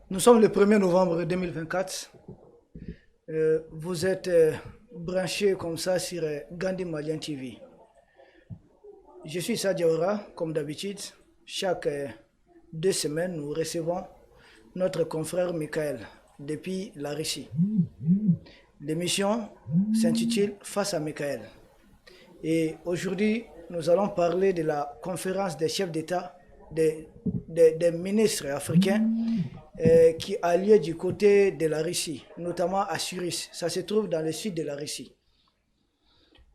Nous sommes le 1er novembre 2024. Vous êtes branchés comme ça sur Gandhi Malian TV. Je suis Sadia Ora, comme d'habitude. Chaque 2 semaines, nous recevons notre confrère Michael depuis la Russie. L'émission s'intitule Face à Michael. Et aujourd'hui, nous allons parler de la conférence des chefs d'État, des ministres africains qui a lieu du côté de la Russie, notamment à Suris. Ça se trouve dans le sud de la Russie.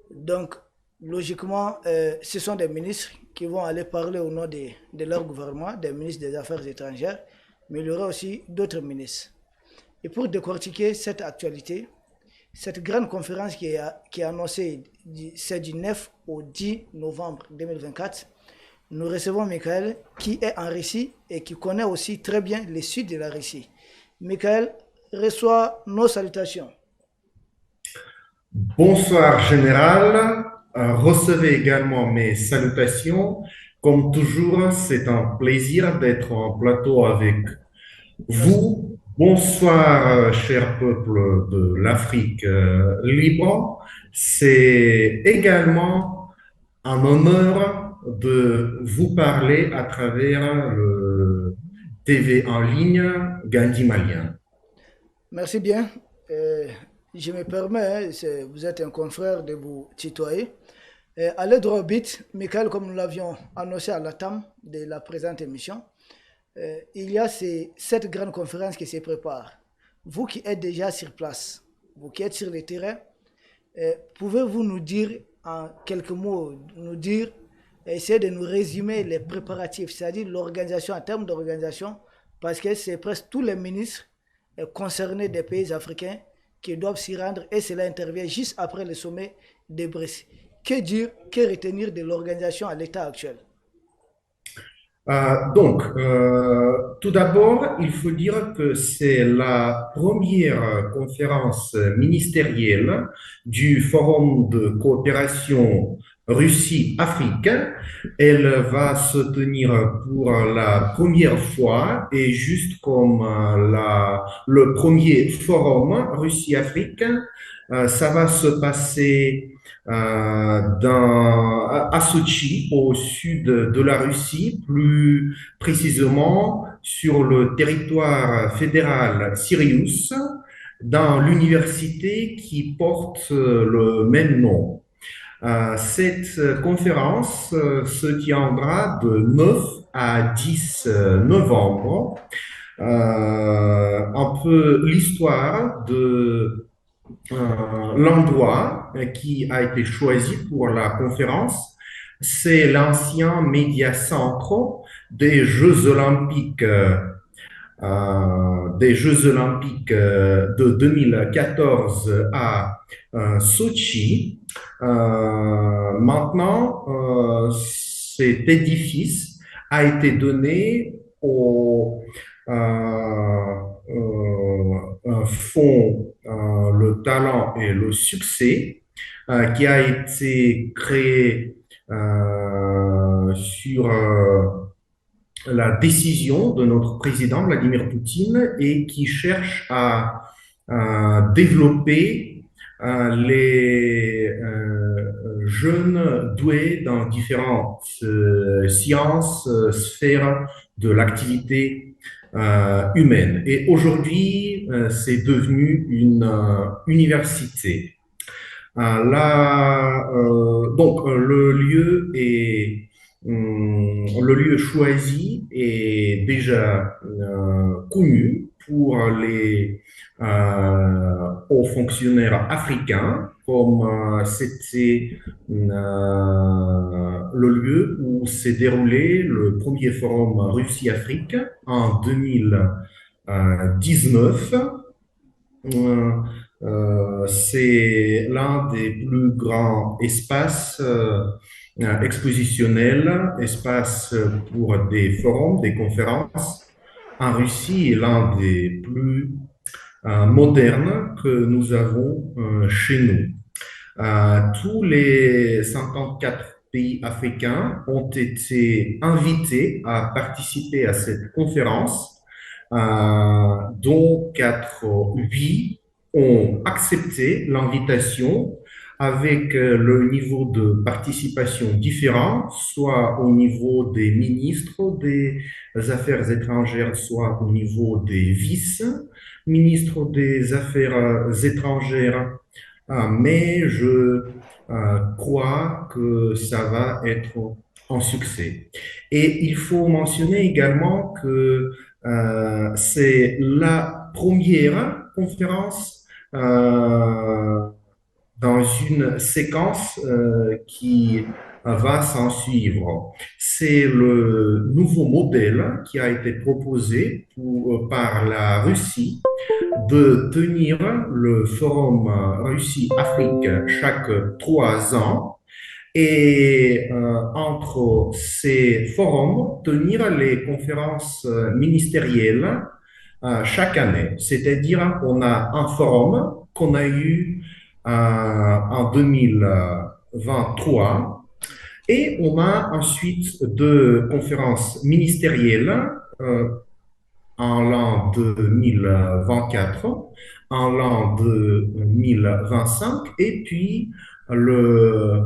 Donc, logiquement, ce sont des ministres qui vont aller parler au nom de leur gouvernement, des ministres des Affaires étrangères, mais il y aura aussi d'autres ministres. Et pour décortiquer cette actualité, cette grande conférence qui est annoncée, c'est du 9 au 10 novembre 2024, nous recevons Michael qui est en Russie et qui connaît aussi très bien le sud de la Russie. Michael reçoit nos salutations. Bonsoir Général, recevez également mes salutations. Comme toujours, c'est un plaisir d'être en plateau avec Merci. vous. Bonsoir, cher peuple de l'Afrique libre. C'est également un honneur de vous parler à travers le TV en ligne Gandhi Malien. Merci bien. Je me permets, vous êtes un confrère, de vous tutoyer. Allez droit au but, Michael, comme nous l'avions annoncé à la TAM de la présente émission, il y a cette grande conférence qui se prépare. Vous qui êtes déjà sur place, vous qui êtes sur le terrain, pouvez-vous nous dire en quelques mots, essayer de nous résumer les préparatifs, c'est-à-dire l'organisation en termes d'organisation, parce que c'est presque tous les ministres concernés des pays africains qui doivent s'y rendre et cela intervient juste après le sommet de Brest. Que dire, que retenir de l'organisation à l'état actuel? Tout d'abord, il faut dire que c'est la première conférence ministérielle du Forum de coopération Russie-Afrique. Elle va se tenir pour la première fois et juste comme le premier forum Russie-Afrique, ça va se passer à Sochi, au sud de la Russie, plus précisément sur le territoire fédéral Sirius, dans l'université qui porte le même nom. Cette conférence se tiendra de 9 à 10 novembre. Un peu l'histoire de l'endroit qui a été choisi pour la conférence, c'est l'ancien média centre des Jeux olympiques de 2014 à Sochi. Maintenant, cet édifice a été donné au fonds le talent et le succès qui a été créé sur la décision de notre président Vladimir Poutine et qui cherche à développer les jeunes doués dans différentes sciences, sphères de l'activité humaine. Et aujourd'hui, c'est devenu une université. Le lieu choisi est déjà connu pour les hauts fonctionnaires africains, comme c'était le lieu où s'est déroulé le premier forum Russie-Afrique en 2019. C'est l'un des plus grands espaces expositionnels, espaces pour des forums, des conférences en Russie, est l'un des plus modernes que nous avons chez nous. Tous les 54 pays africains ont été invités à participer à cette conférence dont 8 ont accepté l'invitation avec le niveau de participation différent, soit au niveau des ministres des Affaires étrangères, soit au niveau des vice-ministres des Affaires étrangères. Mais je crois que ça va être un succès. Et il faut mentionner également que c'est la première conférence dans une séquence qui va s'en suivre. C'est le nouveau modèle qui a été proposé par la Russie de tenir le forum Russie-Afrique chaque 3 ans et entre ces forums, tenir les conférences ministérielles chaque année. C'est-à-dire qu'on a un forum qu'on a eu en 2023 et on a ensuite deux conférences ministérielles en l'an 2024, en l'an 2025 et puis le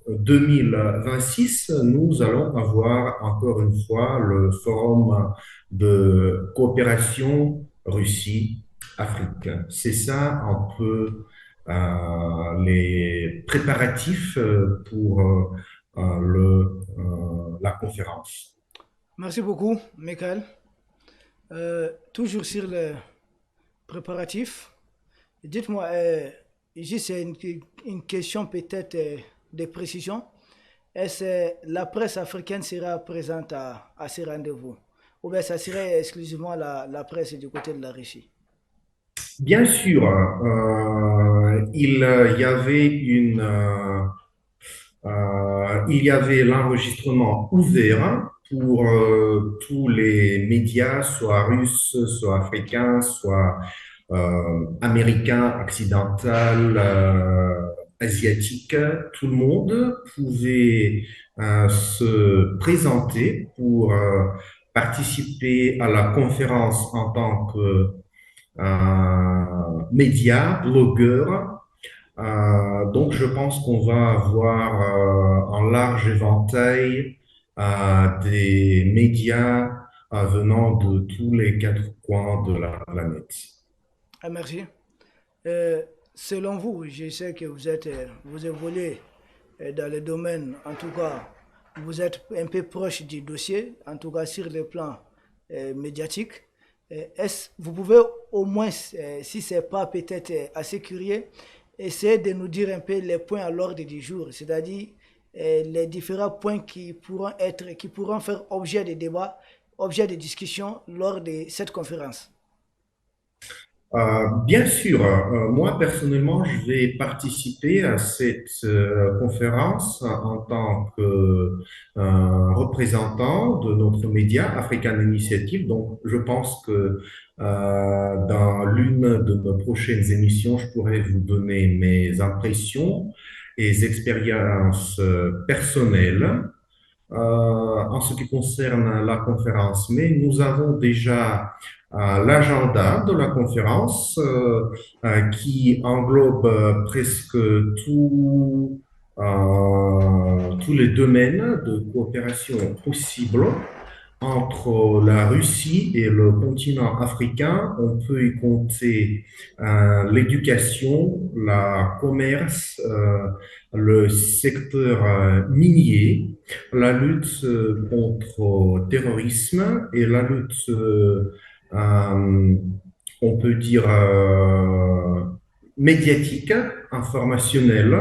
2026, nous allons avoir encore une fois le forum de coopération Russie-Afrique. C'est ça un peu les préparatifs pour la conférence. Merci beaucoup, Michael. Toujours sur le préparatif, dites-moi, juste une question peut-être de précision. Est-ce que la presse africaine sera présente à ces rendez-vous? Ou bien ça serait exclusivement la presse du côté de la Russie? Bien sûr, il y avait il y avait l'enregistrement ouvert pour tous les médias, soit russes, soit africains, soit américains, occidentaux, asiatiques. Tout le monde pouvait se présenter pour participer à la conférence en tant que médias, blogueurs. Donc, je pense qu'on va avoir un large éventail des médias venant de tous les 4 coins de la planète. Ah, merci. Euh, Selon vous, je sais que vous évoluez dans le domaine, en tout cas, vous êtes un peu proche du dossier, en tout cas sur le plan médiatique. Vous pouvez au moins, si ce n'est pas peut-être assez curieux, essayer de nous dire un peu les points à l'ordre du jour, c'est-à-dire les différents points qui pourront faire objet de débat, objet de discussion lors de cette conférence. Bien sûr, moi personnellement, je vais participer à cette conférence en tant que représentant de notre média African Initiative. Donc, je pense que dans l'une de nos prochaines émissions, je pourrais vous donner mes impressions et expériences personnelles en ce qui concerne la conférence, mais nous avons déjà l'agenda de la conférence qui englobe presque tous les domaines de coopération possibles entre la Russie et le continent africain. On peut y compter l'éducation, le commerce, le secteur minier, la lutte contre le terrorisme et la lutte, on peut dire, médiatique, informationnelle,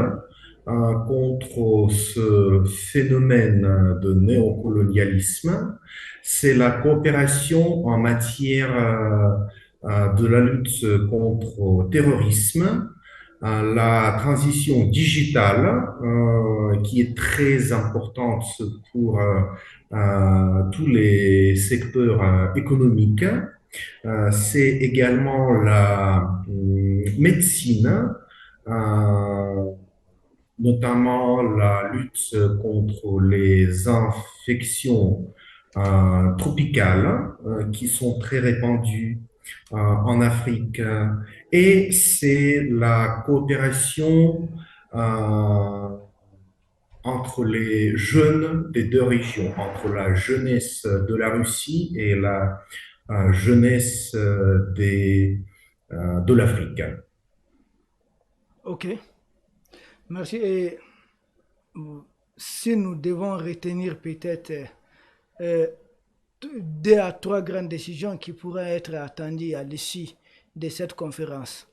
contre ce phénomène de néocolonialisme. C'est la coopération en matière de la lutte contre le terrorisme, la transition digitale qui est très importante pour tous les secteurs économiques. C'est également la médecine, notamment la lutte contre les infections tropicales qui sont très répandues en Afrique. Et c'est la coopération entre les jeunes des deux régions, entre la jeunesse de la Russie et la jeunesse de l'Afrique. Ok, merci. Et si nous devons retenir peut-être euh, deux à trois grandes décisions qui pourraient être attendues à l'issue de cette conférence,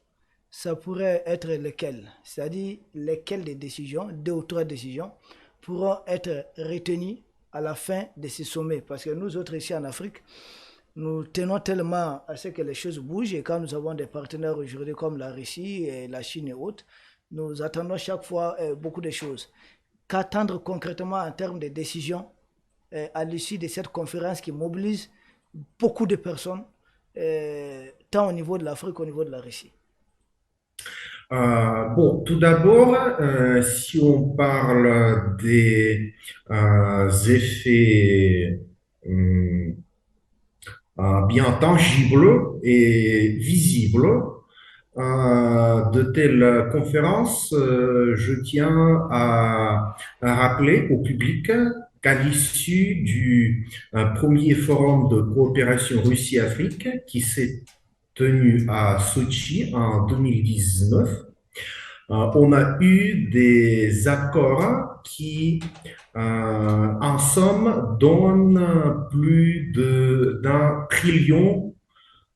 ça pourrait être lesquelles? C'est-à-dire lesquelles des décisions, deux ou trois décisions, pourront être retenues à la fin de ce sommet. Parce que nous autres ici en Afrique, nous tenons tellement à ce que les choses bougent et quand nous avons des partenaires aujourd'hui comme la Russie et la Chine et autres, nous attendons chaque fois beaucoup de choses. Qu'attendre concrètement en termes de décisions à l'issue de cette conférence qui mobilise beaucoup de personnes, tant au niveau de l'Afrique qu'au niveau de la Russie? Bon, tout d'abord, si on parle des effets bien tangibles et visibles de telles conférences, je tiens à rappeler au public qu'à l'issue du premier forum de coopération Russie-Afrique qui s'est tenu à Sochi en 2019, on a eu des accords qui, en somme, donnent plus d'un trillion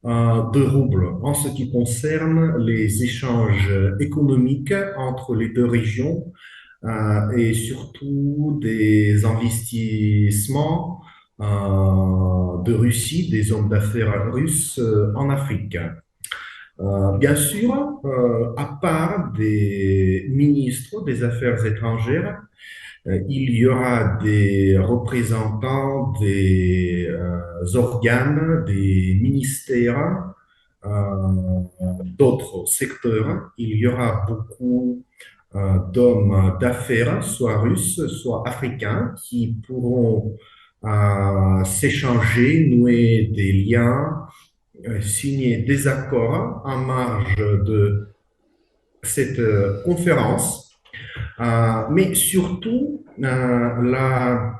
de roubles en ce qui concerne les échanges économiques entre les deux régions et surtout des investissements de Russie, des hommes d'affaires russes en Afrique. Bien sûr, à part des ministres des Affaires étrangères, il y aura des représentants des organes, des ministères, d'autres secteurs. Il y aura beaucoup d'hommes d'affaires, soit russes, soit africains, qui pourront s'échanger, nouer des liens, signer des accords en marge de cette conférence. Mais surtout, la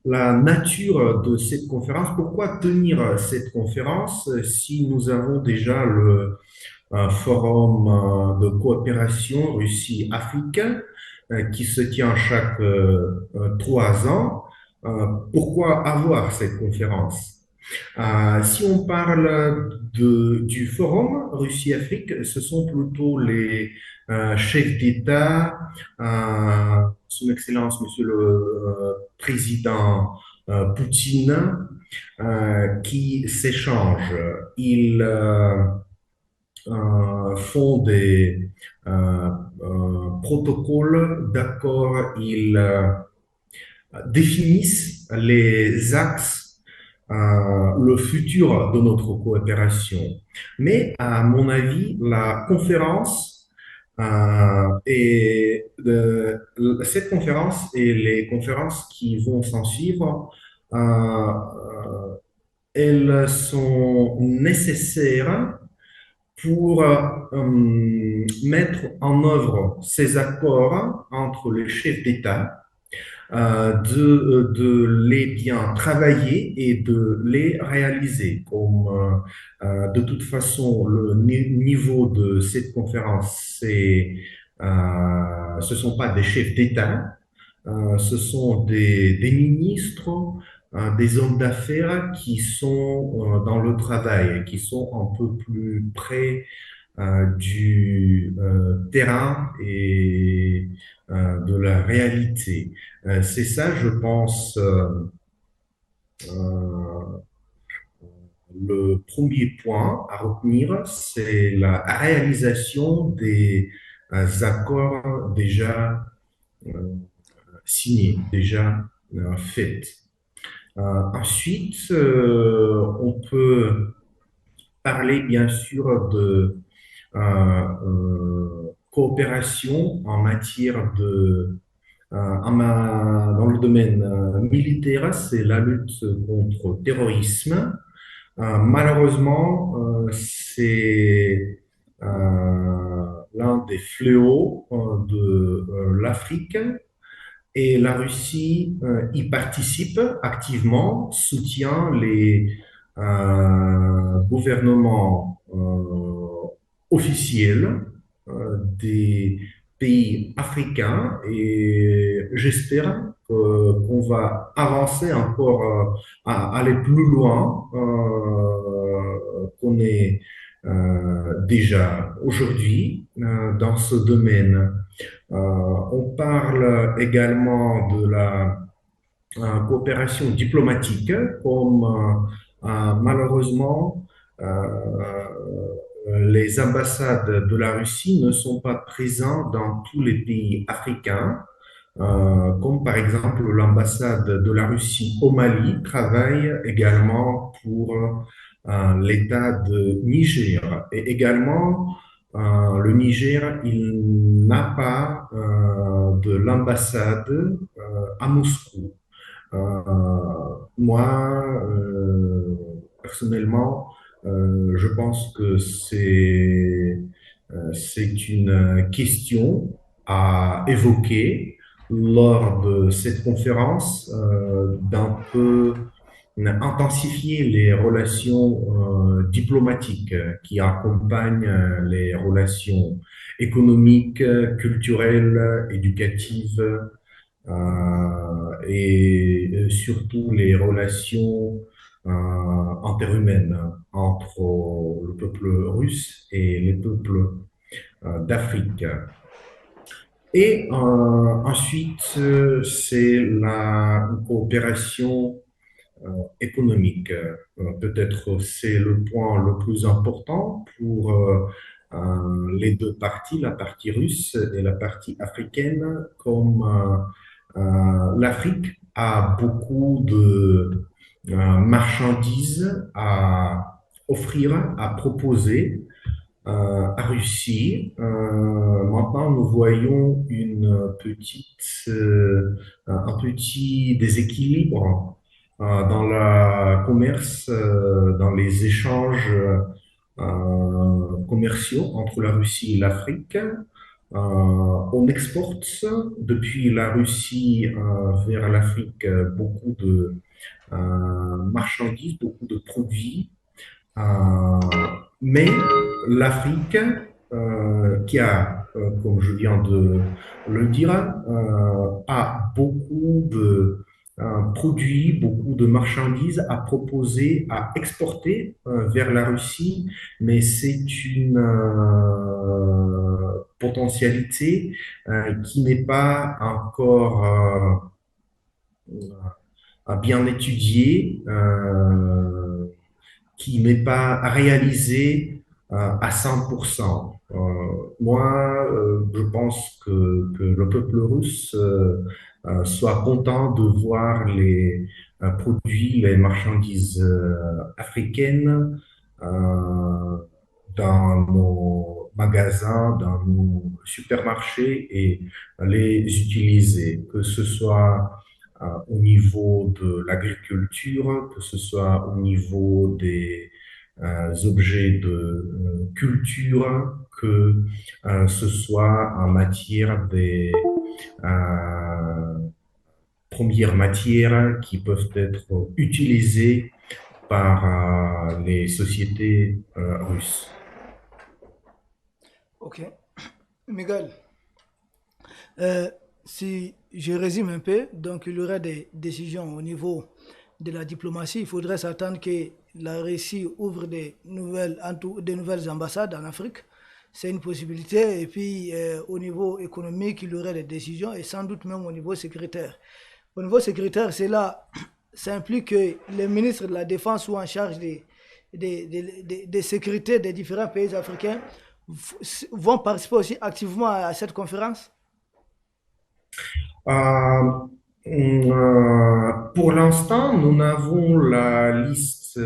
nature de cette conférence. Pourquoi tenir cette conférence si nous avons déjà le forum de coopération Russie-Afrique qui se tient chaque 3 ans? Pourquoi avoir cette conférence? Si on parle du forum Russie-Afrique, ce sont plutôt les chefs d'État, Son Excellence, Monsieur le Président Poutine, qui s'échangent. Ils font des protocoles d'accord, ils définissent les axes, le futur de notre coopération. Mais à mon avis, la conférence cette conférence et les conférences qui vont s'en suivre, elles sont nécessaires pour mettre en œuvre ces accords entre les chefs d'État, de les bien travailler et de les réaliser. Comme de toute façon, le niveau de cette conférence, ce ne sont pas des chefs d'État, ce sont des ministres, des hommes d'affaires qui sont dans le travail, qui sont un peu plus près du terrain et de la réalité. C'est ça, je pense, le premier point à retenir, c'est la réalisation des accords déjà signés, déjà faits. Ensuite, on peut parler bien sûr de coopération en matière de Dans le domaine militaire, c'est la lutte contre le terrorisme. Malheureusement, c'est l'un des fléaux de l'Afrique et la Russie y participe activement, soutient les gouvernements officiels des pays africains et j'espère qu'on va avancer encore, aller plus loin qu'on est déjà aujourd'hui dans ce domaine. On parle également de la coopération diplomatique, comme malheureusement les ambassades de la Russie ne sont pas présentes dans tous les pays africains, comme par exemple l'ambassade de la Russie au Mali travaille également pour l'État de Niger. Et également, le Niger, il n'a pas de l'ambassade à Moscou. Moi, personnellement, je pense que c'est une question à évoquer lors de cette conférence, d'un peu intensifier les relations diplomatiques qui accompagnent les relations économiques, culturelles, éducatives et surtout les relations interhumaines entre le peuple russe et les peuples d'Afrique. Et ensuite, c'est la coopération économique. Peut-être c'est le point le plus important pour les deux parties, la partie russe et la partie africaine, comme l'Afrique a beaucoup de marchandises à offrir, à proposer à Russie. Maintenant, nous voyons un petit déséquilibre dans le commerce, dans les échanges commerciaux entre la Russie et l'Afrique. On exporte depuis la Russie vers l'Afrique beaucoup de marchandises, beaucoup de produits. Euh, mais l'Afrique, qui a, comme je viens de le dire, a beaucoup de produits, beaucoup de marchandises à proposer, à exporter vers la Russie, mais c'est une potentialité qui n'est pas encore bien étudiée. Qui n'est pas réalisé à 100%. Moi, je pense que le peuple russe soit content de voir les produits, les marchandises africaines dans nos magasins, dans nos supermarchés et les utiliser, que ce soit au niveau de l'agriculture, que ce soit au niveau des objets de culture, que ce soit en matière des premières matières qui peuvent être utilisées par les sociétés russes. Ok. Miguel, euh, si je résume un peu, donc il y aura des décisions au niveau de la diplomatie. Il faudrait s'attendre que la Russie ouvre des nouvelles ambassades en Afrique. C'est une possibilité. Et puis, au niveau économique, il y aurait des décisions et sans doute même au niveau sécuritaire. Au niveau sécuritaire, c'est là, ça implique que les ministres de la Défense sont en charge des sécurités des différents pays africains vont participer aussi activement à cette conférence. Euh, pour l'instant, nous n'avons la liste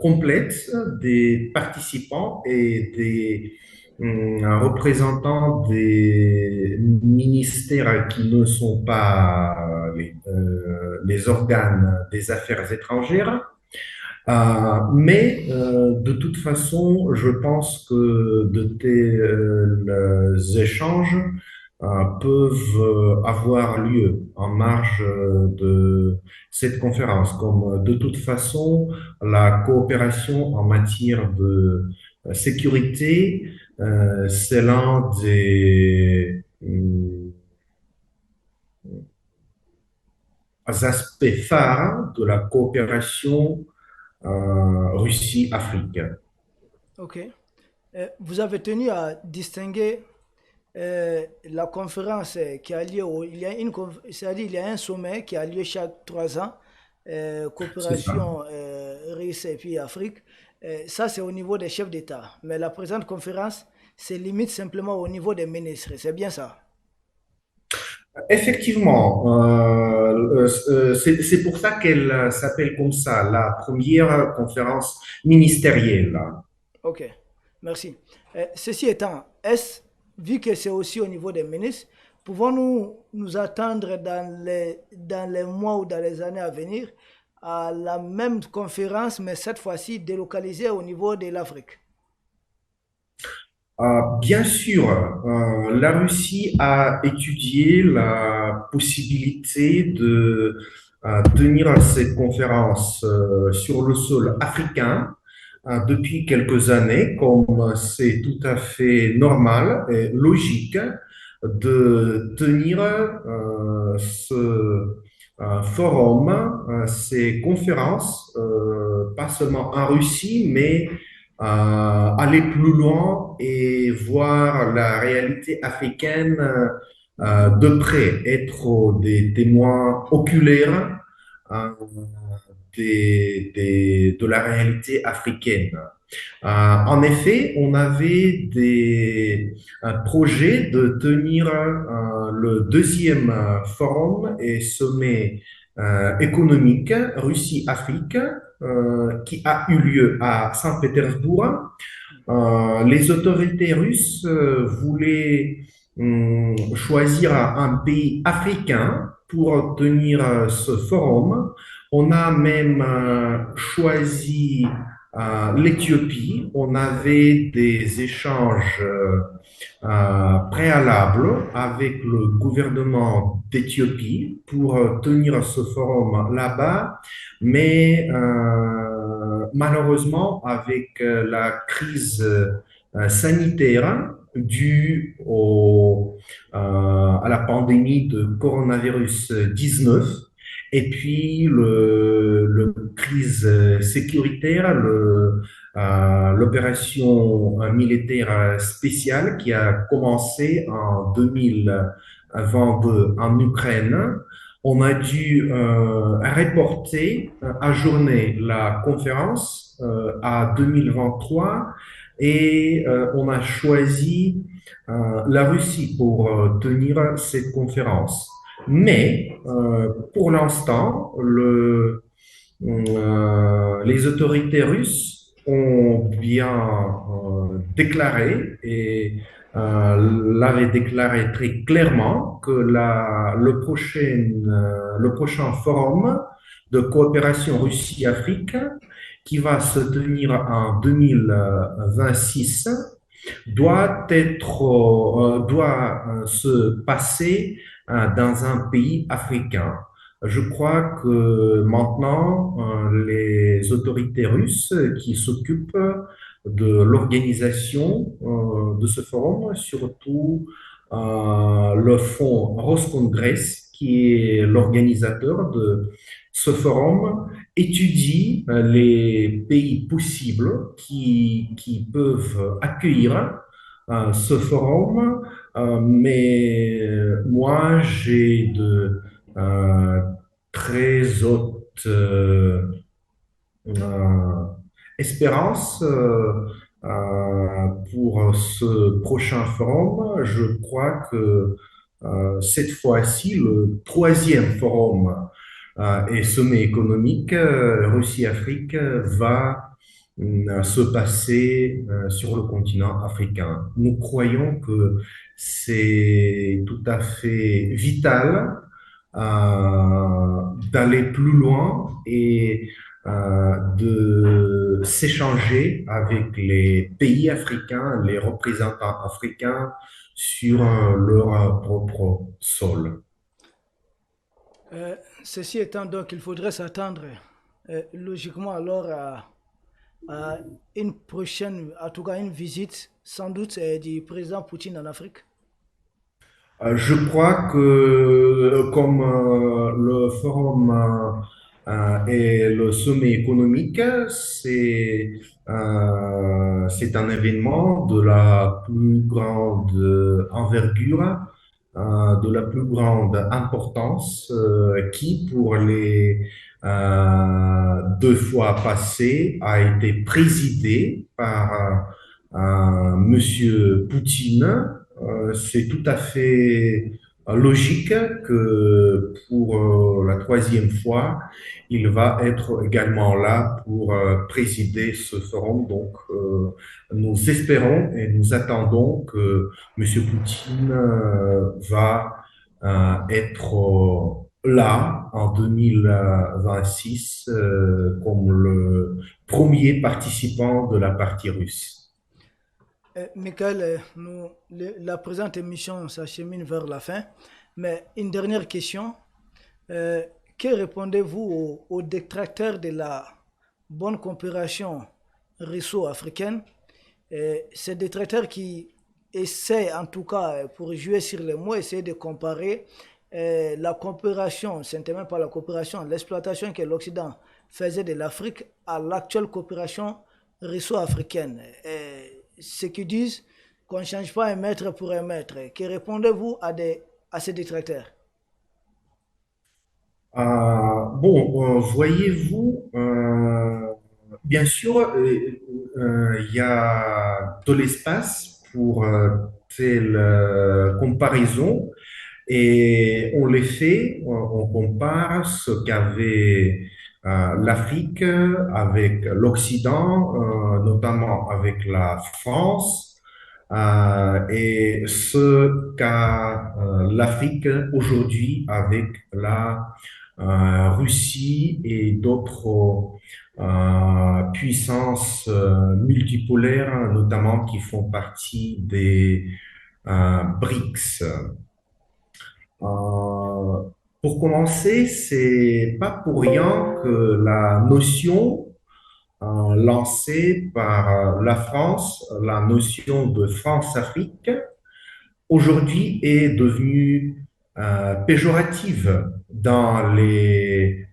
complète des participants et des représentant des ministères qui ne sont pas les organes des affaires étrangères. Mais de toute façon, je pense que de tels échanges peuvent avoir lieu en marge de cette conférence. Comme de toute façon, la coopération en matière de sécurité, c'est l'un des aspects phares de la coopération Russie-Afrique. Ok. Vous avez tenu à distinguer la conférence qui a lieu, il y a c'est-à-dire il y a un sommet qui a lieu chaque 3 ans, C'est ça. coopération Russie et puis Afrique. Ça, c'est au niveau des chefs d'État. Mais la présente conférence se limite simplement au niveau des ministres. C'est bien ça? Effectivement, c'est pour ça qu'elle s'appelle comme ça, la première conférence ministérielle. Ok, merci. Ceci étant, vu que c'est aussi au niveau des ministres, pouvons-nous nous attendre dans les mois ou dans les années à venir à la même conférence, mais cette fois-ci délocalisée au niveau de l'Afrique? Bien sûr, la Russie a étudié la possibilité de tenir cette conférence sur le sol africain depuis quelques années, comme c'est tout à fait normal et logique de tenir ce forum, ces conférences, pas seulement en Russie, mais aller plus loin et voir la réalité africaine de près, être des témoins oculaires euh, de la réalité africaine. En effet, on avait des projets de tenir le deuxième forum et sommet économique Russie-Afrique qui a eu lieu à Saint-Pétersbourg. Les autorités russes voulaient choisir un pays africain pour tenir ce forum. On a même choisi l'Éthiopie. On avait des échanges préalables avec le gouvernement d'Éthiopie pour tenir ce forum là-bas, mais malheureusement, avec la crise sanitaire due à la pandémie de coronavirus 19, et puis le crise sécuritaire, l'opération militaire spéciale qui a commencé en 2022 en Ukraine, on a dû reporter, ajourner la conférence à 2023 et on a choisi la Russie pour tenir cette conférence. Mais pour l'instant, les autorités russes ont bien déclaré et l'avaient déclaré très clairement que le prochain forum de coopération Russie-Afrique qui va se tenir en 2026 doit se passer dans un pays africain. Je crois que maintenant, les autorités russes qui s'occupent de l'organisation de ce forum, surtout le fonds Roscongress, qui est l'organisateur de ce forum, étudie les pays possibles qui peuvent accueillir ce forum. Mais moi, j'ai de très hautes euh, espérances pour ce prochain forum. Je crois que cette fois-ci, le troisième forum et sommet économique Russie-Afrique va se passer sur le continent africain. Nous croyons que c'est tout à fait vital d'aller plus loin et de s'échanger avec les pays africains, les représentants africains sur leur propre sol. Ceci étant donc, il faudrait s'attendre logiquement alors à une prochaine, en tout cas une visite sans doute du président Poutine en Afrique. Je crois que comme le forum et le sommet économique, c'est un événement de la plus grande envergure, de la plus grande importance, qui pour les deux fois passées a été présidé par Monsieur Poutine. C'est tout à fait logique que pour la troisième fois, il va être également là pour présider ce forum. Donc, nous espérons et nous attendons que M. Poutine va être là en 2026 comme le premier participant de la partie russe. Michael, la présente émission s'achemine vers la fin, mais une dernière question. Euh, que répondez-vous aux détracteurs de la bonne coopération russo-africaine? Ces détracteurs qui essaient, en tout cas, pour jouer sur les mots, essayer de comparer la coopération, ce n'était même pas la coopération, l'exploitation que l'Occident faisait de l'Afrique à l'actuelle coopération russo-africaine. Ce qui disent qu'on ne change pas un maître pour un maître. Que répondez-vous à ces détracteurs? Bon, voyez-vous, bien sûr, il y a de l'espace pour telle comparaison et on les fait, on compare ce qu'avait l'Afrique avec l'Occident, notamment avec la France, et ce qu'a l'Afrique aujourd'hui avec la Russie et d'autres puissances multipolaires, notamment qui font partie des BRICS. Euh, pour commencer, c'est pas pour rien que la notion lancée par la France, la notion de France-Afrique, aujourd'hui est devenue péjorative dans les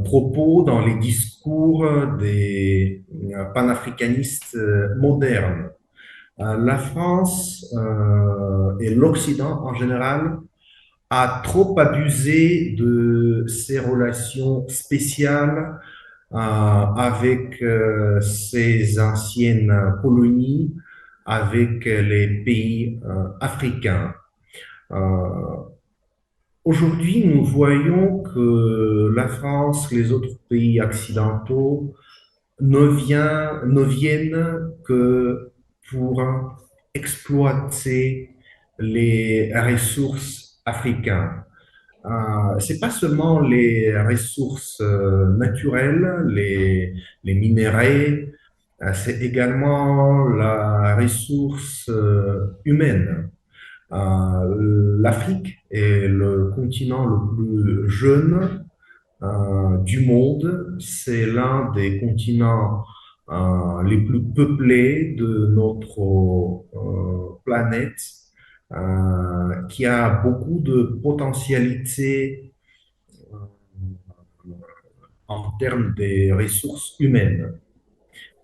propos, dans les discours des panafricanistes modernes. La France et l'Occident en général a trop abusé de ses relations spéciales avec ses anciennes colonies, avec les pays africains. Euh, Aujourd'hui, nous voyons que la France, les autres pays occidentaux ne viennent que pour exploiter les ressources africaines. C'est pas seulement les ressources naturelles, les minéraux, c'est également la ressource humaine. L'Afrique est le continent le plus jeune du monde. C'est l'un des continents les plus peuplés de notre planète, qui a beaucoup de potentialités en termes des ressources humaines.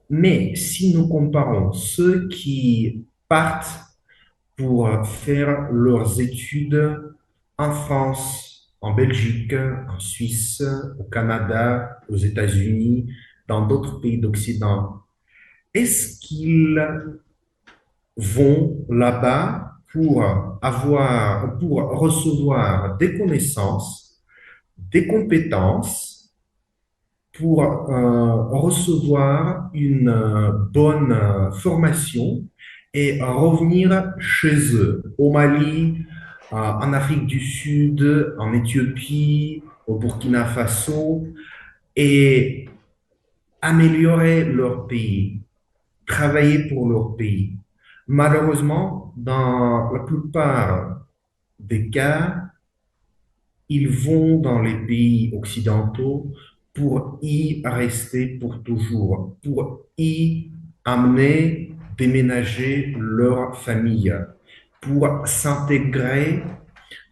Mais si nous comparons ceux qui partent pour faire leurs études en France, en Belgique, en Suisse, au Canada, aux États-Unis, dans d'autres pays d'Occident, est-ce qu'ils vont là-bas pour recevoir des connaissances, des compétences pour recevoir une bonne formation et revenir chez eux, au Mali, en Afrique du Sud, en Éthiopie, au Burkina Faso, et améliorer leur pays, travailler pour leur pays. Malheureusement, dans la plupart des cas, ils vont dans les pays occidentaux pour y rester pour toujours, pour y amener, déménager leur famille, pour s'intégrer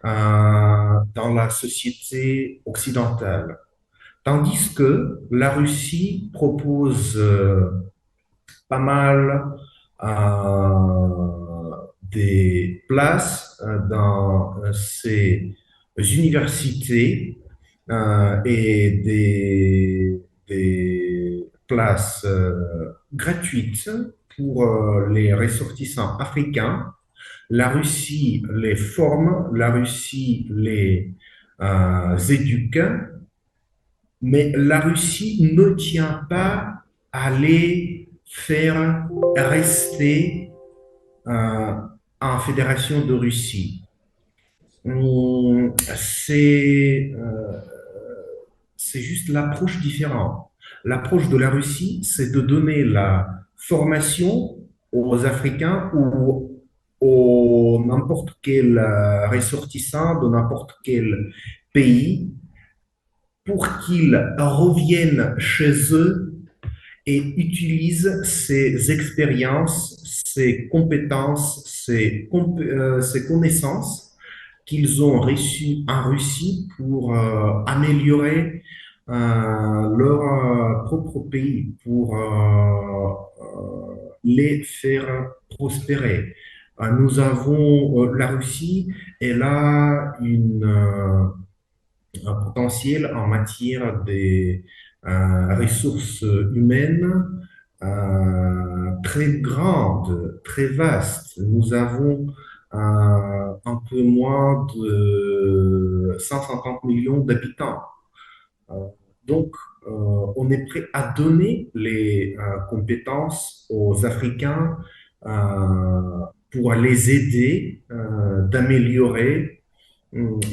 dans la société occidentale. Tandis que la Russie propose pas mal des places dans ces universités et des places gratuites pour les ressortissants africains. La Russie les forme, la Russie les éduque, mais la Russie ne tient pas à les faire rester euh, en Fédération de Russie. C'est c'est juste l'approche différente. L'approche de la Russie, c'est de donner la formation aux Africains ou aux n'importe quel ressortissant de n'importe quel pays pour qu'ils reviennent chez eux et utilisent ces expériences, ces compétences, ces connaissances qu'ils ont reçues en Russie pour améliorer leur propre pays, pour les faire prospérer. Nous avons la Russie, elle a un potentiel en matière des ressources humaines très grande, très vaste. Nous avons un peu moins de 150 millions d'habitants. Euh, donc, on est prêt à donner les compétences aux Africains pour les aider d'améliorer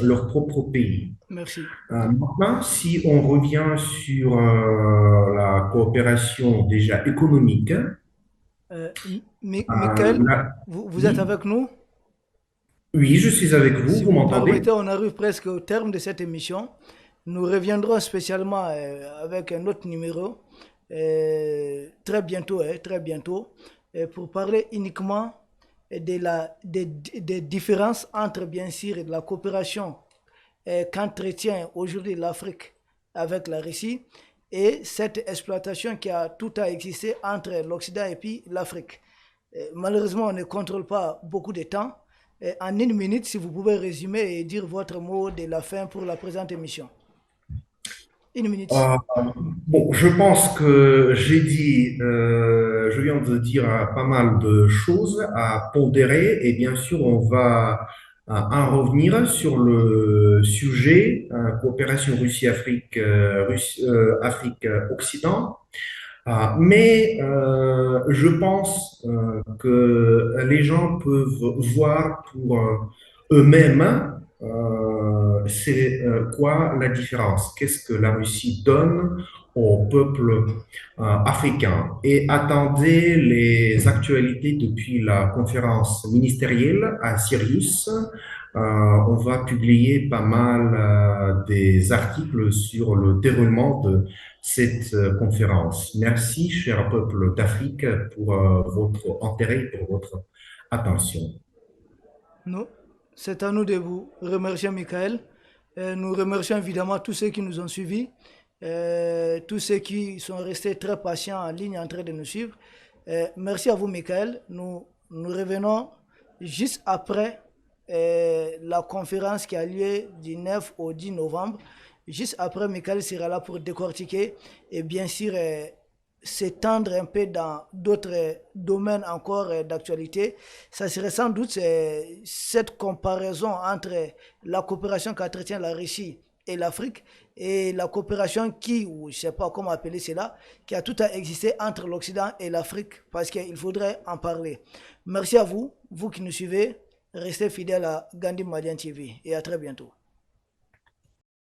leur propre pays. Merci. Maintenant, si on revient sur la coopération déjà économique, Michael, vous êtes oui, avec nous? oui, je suis avec vous, Si vous vous m'entendez? permettez, on arrive presque au terme de cette émission. Nous reviendrons spécialement avec un autre numéro très bientôt, très bientôt, pour parler uniquement des différences entre, bien sûr, de la coopération qu'entretient aujourd'hui l'Afrique avec la Russie et cette exploitation qui a tout à existé entre l'Occident et puis l'Afrique. Malheureusement, on ne contrôle pas beaucoup de temps. En une minute, si vous pouvez résumer et dire votre mot de la fin pour la présente émission. Une minute. Euh, bon, je pense que je viens de dire pas mal de choses à pondérer et bien sûr, on va en revenir sur le sujet coopération Russie-Afrique, Afrique-Occident. Mais je pense que les gens peuvent voir pour eux-mêmes c'est quoi la différence, qu'est-ce que la Russie donne au peuple africain. Et attendez les actualités depuis la conférence ministérielle à Sirius. On va publier pas mal des articles sur le déroulement de cette conférence. Merci, cher peuple d'Afrique, pour votre intérêt, pour votre attention. Nous, c'est à nous de vous remercier, Michael. Nous remercions évidemment tous ceux qui nous ont suivis, tous ceux qui sont restés très patients en ligne en train de nous suivre. Merci à vous, Michael. Nous revenons juste après la conférence qui a lieu du 9 au 10 novembre. Juste après, Michael sera là pour décortiquer et bien sûr s'étendre un peu dans d'autres domaines encore d'actualité. Ça serait sans doute cette comparaison entre la coopération qu'entretient la Russie et l'Afrique et la coopération qui, ou je ne sais pas comment appeler cela, qui a tout à exister entre l'Occident et l'Afrique, parce qu'il faudrait en parler. Merci à vous, vous qui nous suivez. Restez fidèles à Gandhi Malian TV et à très bientôt.